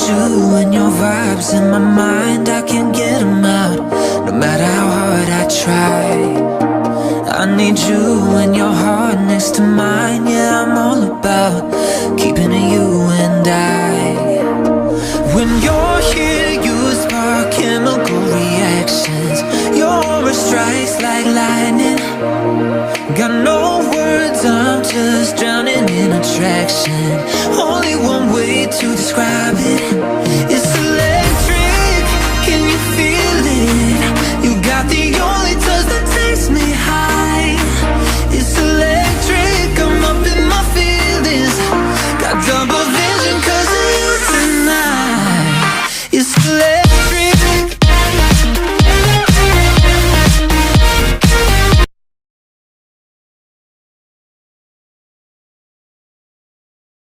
you and your vibes in my mind, I can't get them out, no matter how hard I try. I need you and your heart next to mine. Yeah, I'm all about keeping it you and I. When you're here, you spark chemical reactions. Your aura strikes like lightning. Got no words, I'm just drowning in attraction. Only one way to describe it. It's electric, can you feel it? You got the only touch that takes me high. It's electric, I'm up in my feelings. Got double